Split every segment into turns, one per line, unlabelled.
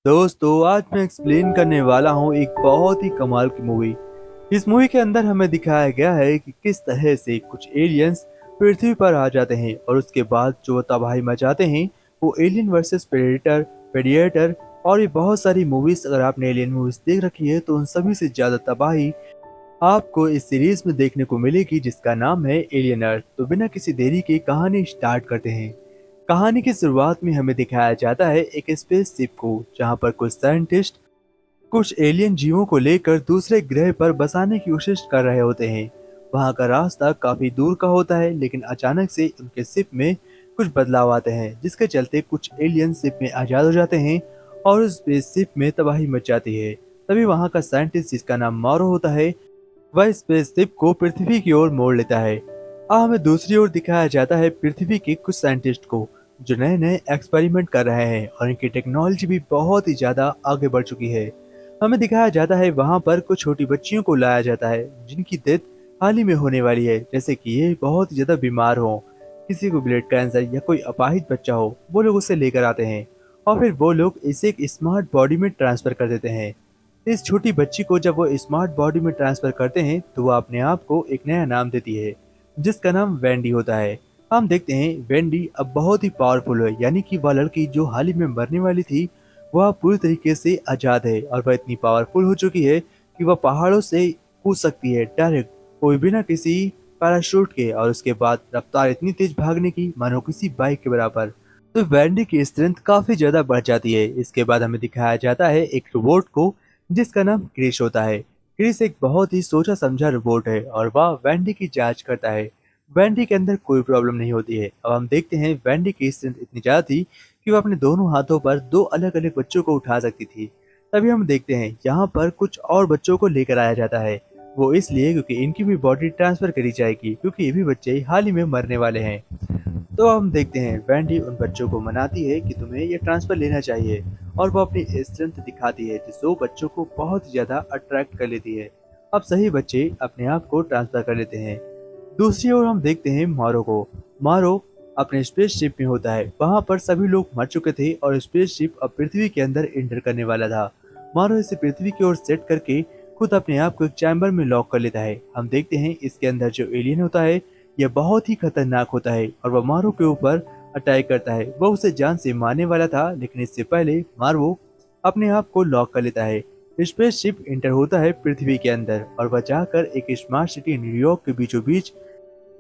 दोस्तों आज मैं एक्सप्लेन करने वाला हूँ एक बहुत ही कमाल की मूवी। इस मूवी के अंदर हमें दिखाया गया है कि किस तरह से कुछ एलियंस पृथ्वी पर आ जाते हैं और उसके बाद जो तबाही मचाते हैं वो एलियन वर्सेस प्रेडेटर, प्रेडिएटर और ये बहुत सारी मूवीज। अगर आपने एलियन मूवीज देख रखी है तो उन सभी से ज्यादा तबाही आपको इस सीरीज में देखने को मिलेगी जिसका नाम है एलियन अर्थ। तो बिना किसी देरी के कहानी स्टार्ट करते हैं। कहानी की शुरुआत में हमें दिखाया जाता है एक स्पेस शिप को, जहां पर कुछ साइंटिस्ट कुछ एलियन जीवों को लेकर दूसरे ग्रह पर बसाने की कोशिश कर रहे होते हैं। वहां का रास्ता काफी दूर का होता है, लेकिन अचानक से उनके शिप में कुछ बदलाव आते हैं जिसके चलते कुछ एलियन शिप में आजाद हो जाते हैं और उस स्पेस शिप में तबाही मच जाती है। तभी वहां का साइंटिस्ट जिसका नाम मारो होता है वह स्पेसशिप को पृथ्वी की ओर मोड़ लेता है। हमें दूसरी ओर दिखाया जाता है पृथ्वी के कुछ साइंटिस्ट को जो नए नए एक्सपेरिमेंट कर रहे हैं और इनकी टेक्नोलॉजी भी बहुत ही ज्यादा आगे बढ़ चुकी है। हमें दिखाया जाता है वहां पर कुछ छोटी बच्चियों को लाया जाता है जिनकी डेथ हाल ही में होने वाली है, जैसे कि ये बहुत ही ज्यादा बीमार हो, किसी को ब्लड कैंसर या कोई अपाहिज बच्चा हो, वो लोग उसे लेकर आते हैं और फिर वो लोग इसे एक स्मार्ट बॉडी में ट्रांसफर कर देते हैं। इस छोटी बच्ची को जब वो स्मार्ट बॉडी में ट्रांसफर करते हैं तो वो अपने आप को एक नया नाम देती है जिसका नाम वेंडी होता है। हम देखते हैं वेंडी अब बहुत ही पावरफुल है, यानी कि वह लड़की जो हाल ही में मरने वाली थी वह पूरी तरीके से आजाद है और वह इतनी पावरफुल हो चुकी है कि वह पहाड़ों से कूद सकती है डायरेक्ट, कोई बिना किसी पैराशूट के, और उसके बाद रफ्तार इतनी तेज भागने की मानो किसी बाइक के बराबर। तो वेंडी की स्ट्रेंथ काफी ज्यादा बढ़ जाती है। इसके बाद हमें दिखाया जाता है एक रोबोट को जिसका नाम क्रिश होता है। क्रिश एक बहुत ही सोचा समझा रोबोट है और वह वैंडी की जांच करता है। वैंडी के अंदर कोई प्रॉब्लम नहीं होती है। अब हम देखते हैं वैंडी की स्ट्रेंथ इतनी ज्यादा थी कि वह अपने दोनों हाथों पर दो अलग अलग बच्चों को उठा सकती थी। तभी हम देखते हैं यहाँ पर कुछ और बच्चों को लेकर आया जाता है। वो इसलिए क्योंकि इनकी भी बॉडी ट्रांसफर करी जाएगी, क्योंकि ये भी बच्चे हाल ही में मरने वाले हैं। तो हम देखते हैं वैंडी उन बच्चों को मनाती है कि तुम्हें ये ट्रांसफर लेना चाहिए और वो अपनी स्ट्रेंथ दिखाती है जिससे बच्चों को बहुत ज्यादा अट्रैक्ट कर लेती है। अब सही बच्चे अपने आप को ट्रांसफर कर लेते हैं। दूसरी ओर हम देखते हैं मारो को। मारो अपने स्पेसशिप में होता है। वहां पर सभी लोग मर चुके थे और स्पेसशिप अब पृथ्वी के अंदर एंटर करने वाला था। मारो इसे पृथ्वी की ओर सेट करके खुद अपने आप को एक चैम्बर में लॉक कर लेता है। हम देखते हैं इसके अंदर जो एलियन होता है यह बहुत ही खतरनाक होता है और वह मारो के ऊपर अटैक करता है। वह उसे जान से मारने वाला था, लेकिन इससे पहले मारो अपने आप को लॉक कर लेता है। स्पेसशिप इंटर होता है पृथ्वी के अंदर और वह जाकर एक स्मार्ट सिटी न्यूयॉर्क के बीचों बीच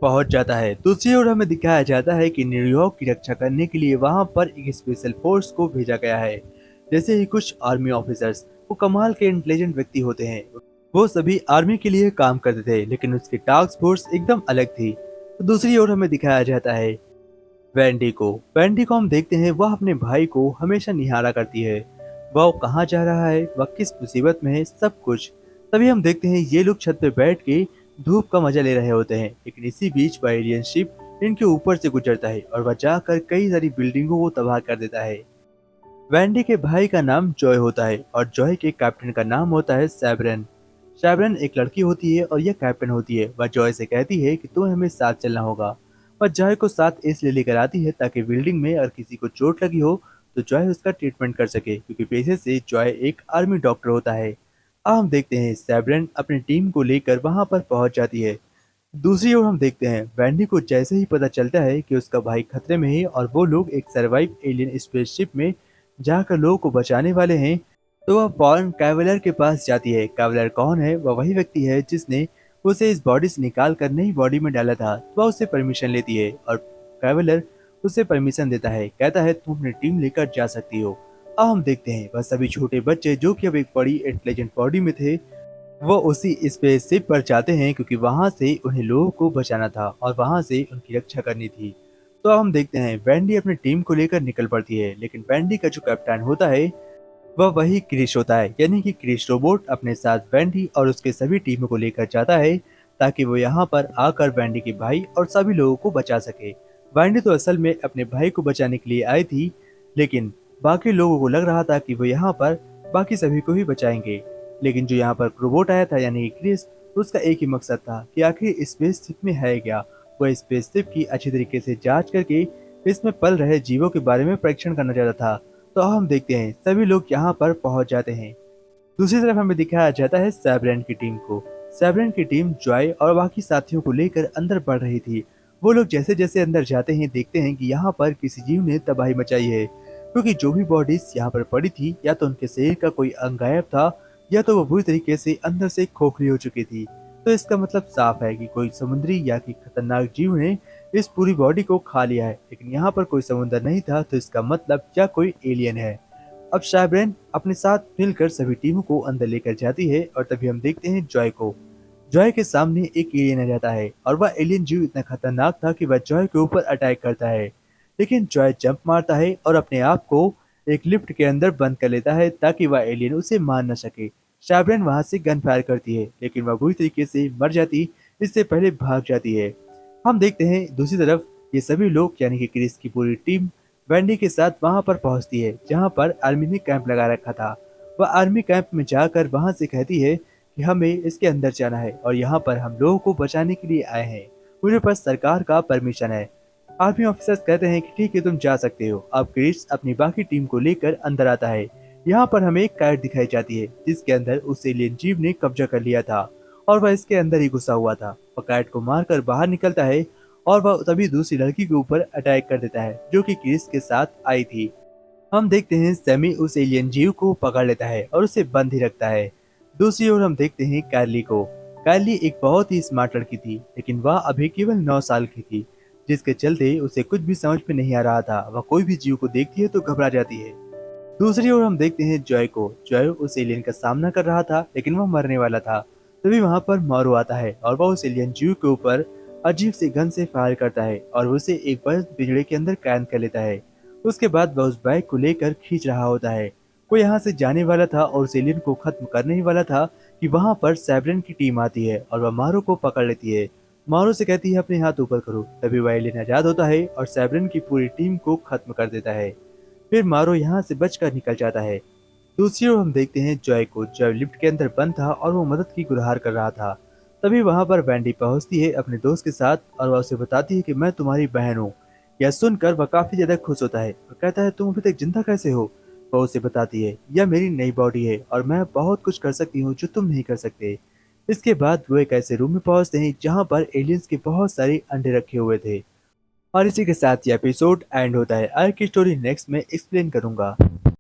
पहुंच जाता है। दूसरी ओर हमें दिखाया जाता है कि न्यूयॉर्क की रक्षा करने के लिए वहां पर एक स्पेशल फोर्स को भेजा गया है। जैसे ही कुछ आर्मी ऑफिसर्स, वो कमाल के इंटेलिजेंट व्यक्ति होते हैं, वो सभी आर्मी के लिए काम करते थे, लेकिन उसकी टास्क फोर्स एकदम अलग थी। तो दूसरी ओर हमें दिखाया जाता है वैंडी को। वैंडी को हम देखते हैं वह अपने भाई को हमेशा निहारा करती है। वह कहाँ जा रहा है, वह किस मुसीबत में है, सब कुछ। तभी हम देखते हैं ये लोग छत पे बैठ के धूप का मजा ले रहे होते हैं, लेकिन इसी बीच वह एलियन शिप इनके ऊपर से गुजरता है और वह जाकर कई सारी बिल्डिंगों को तबाह कर देता है। वैंडी के भाई का नाम जॉय होता है और जॉय के कैप्टन का नाम होता है सैबरन। सैबरन एक लड़की होती है और यह कैप्टन होती है। वह जॉय से कहती है कि तुम्हें हमें साथ चलना होगा। वह जॉय को साथ इसलिए लेकर आती है ताकि बिल्डिंग में अगर किसी को चोट लगी हो तो जॉय उसका ट्रीटमेंट कर सके, क्योंकि पेशे से जॉय एक आर्मी डॉक्टर होता है। अब हम देखते हैं सैबरन अपनी टीम को लेकर वहां पर पहुंच जाती है। दूसरी ओर हम देखते हैं वैंडी को जैसे ही पता चलता है कि उसका भाई खतरे में है और वो लोग एक सर्वाइव एलियन स्पेसशिप में जाकर लोगों को बचाने वाले हैं, तो वह फौरन कैवलर के पास जाती है। कैवलर कौन है? वह वही व्यक्ति है जिसने उसे इस बॉडी से निकाल कर नई बॉडी में डाला था। तो वह उससे परमिशन लेती है और कैवलर उसे परमिशन देता है, कहता है तुम अपनी टीम लेकर जा सकती हो। अब हम देखते हैं वह सभी छोटे बच्चे जो कि अब एक बड़ी इंटेलिजेंट बॉडी में थे, वो उसी स्पेसशिप पर जाते हैं क्योंकि वहां से उन्हें लोगों को बचाना था और वहां से उनकी रक्षा करनी थी। तो अब हम देखते हैं वैंडी अपनी टीम को लेकर निकल पड़ती है, लेकिन वैंडी का जो कप्तान होता है वह वही क्रिश होता है, यानी कि क्रिश रोबोट अपने साथ वैंडी और उसके सभी टीमों को लेकर जाता है ताकि वो यहाँ पर आकर वैंडी के भाई और सभी लोगों को बचा सके। वैंडी तो असल में अपने भाई को बचाने के लिए आई थी, लेकिन बाकी लोगों को लग रहा था कि वो यहाँ पर बाकी सभी को ही बचाएंगे। लेकिन जो यहाँ पर रोबोट आया था यानी कि क्रिस, उसका एक ही मकसद था कि आखिर स्पेसशिप में है क्या। वह स्पेसशिप की अच्छी तरीके से जांच करके इसमें पल रहे जीवों के बारे में परीक्षण करना चाहता था। तो हम देखते हैं सभी लोग यहाँ पर पहुंच जाते हैं। दूसरी तरफ हमें दिखाया जाता है सैब्रेन की टीम को। सैब्रेन की टीम जॉय और बाकी साथियों को लेकर अंदर बढ़ रही थी। वो लोग जैसे जैसे अंदर जाते हैं देखते हैं कि यहाँ पर किसी जीव ने तबाही मचाई है, क्योंकि जो भी बॉडीज यहाँ पर पड़ी थी या तो उनके शरीर का कोई अंग गायब था या तो वो बुरी तरीके से अंदर से खोखली हो चुकी थी। तो इसका मतलब साफ है कि कोई समुद्री या कि खतरनाक जीव ने इस पूरी बॉडी को खा लिया है। लेकिन यहाँ पर कोई समुद्र नहीं था, तो इसका मतलब या कोई एलियन है। अब सैब्रेन अपने साथ मिलकर सभी टीमों को अंदर लेकर जाती है और तभी हम देखते हैं जॉय को। जॉय के सामने एक एलियन आ जाता है और वह एलियन जीव इतना खतरनाक था कि वह जॉय के ऊपर अटैक करता है। लेकिन जॉय जंप मारता है और अपने आप को एक लिफ्ट के अंदर बंद कर लेता है ताकि वह एलियन उसे मार न सके। सैब्रेन वहां से गन फायर करती है, लेकिन वह बुरी तरीके से मर जाती, इससे पहले भाग जाती है। हम देखते हैं दूसरी तरफ ये सभी लोग यानी कि क्रिस की पूरी टीम वैंडी के साथ वहां पर पहुंचती है जहां पर आर्मी ने कैंप लगा रखा था। वह आर्मी कैंप में जाकर वहां से कहती है कि हमें इसके अंदर जाना है और यहाँ पर हम लोगों को बचाने के लिए आए हैं। मुझे पास सरकार का परमिशन है। आर्मी ऑफिसर्स कहते हैं कि ठीक है, तुम जा सकते हो। अब क्रिस अपनी बाकी टीम को लेकर अंदर आता है। यहाँ पर हमें एक काइट दिखाई जाती है जिसके अंदर उस एलियन जीव ने कब्जा कर लिया था और वह इसके अंदर ही घुसा हुआ था। वह काइट को मारकर बाहर निकलता है और वह तभी दूसरी लड़की के ऊपर अटैक कर देता है जो कि क्रिस के साथ आई थी। हम देखते हैं सैमी उस एलियन जीव को पकड़ लेता है और उसे बंद ही रखता है। दूसरी ओर हम देखते हैं कार्ली को। कार्ली एक बहुत ही स्मार्ट लड़की थी, लेकिन वह अभी केवल 9 साल की थी, जिसके चलते उसे कुछ भी समझ में नहीं आ रहा था। वह कोई भी जीव को देखती है तो घबरा जाती है। दूसरी ओर हम देखते हैं जॉय को। जॉय उस एलियन का सामना कर रहा था, लेकिन वह मरने वाला था। तभी वहां पर मारू आता है और वह उस एलियन जीव के ऊपर अजीब से गन से फायर करता है और उसे एक बंद पिंजरे के अंदर कैद कर लेता है। उसके बाद वह उस बाइक को लेकर खींच रहा होता है। वो यहाँ से जाने वाला था और उस एलियन को खत्म करने ही वाला था कि वहां पर सैब्रेन की टीम आती है और वह मारो को पकड़ लेती है। मारो से कहती है अपने हाथ ऊपर करो। तभी वह एलियन आजाद होता है और सैब्रेन की पूरी टीम को खत्म कर देता है। फिर मारो यहाँ से बचकर निकल जाता है। दूसरी ओर हम देखते हैं जॉय को। जॉय लिफ्ट के अंदर बंद था और वो मदद की गुहार कर रहा था। तभी वहां पर वैंडी पहुंचती है अपने दोस्त के साथ और वह उसे बताती है कि मैं तुम्हारी बहन हूँ। यह सुनकर वह काफी ज्यादा खुश होता है और कहता है तुम अभी तक जिंदा कैसे हो। वह उसे बताती है यह मेरी नई बॉडी है और मैं बहुत कुछ कर सकती हूँ जो तुम नहीं कर सकते। इसके बाद वो एक ऐसे रूम में पहुंचते हैं जहाँ पर एलियंस के बहुत सारे अंडे रखे हुए थे। और इसी के साथ ये एपिसोड एंड होता है। आगे की स्टोरी नेक्स्ट में एक्सप्लेन करूंगा।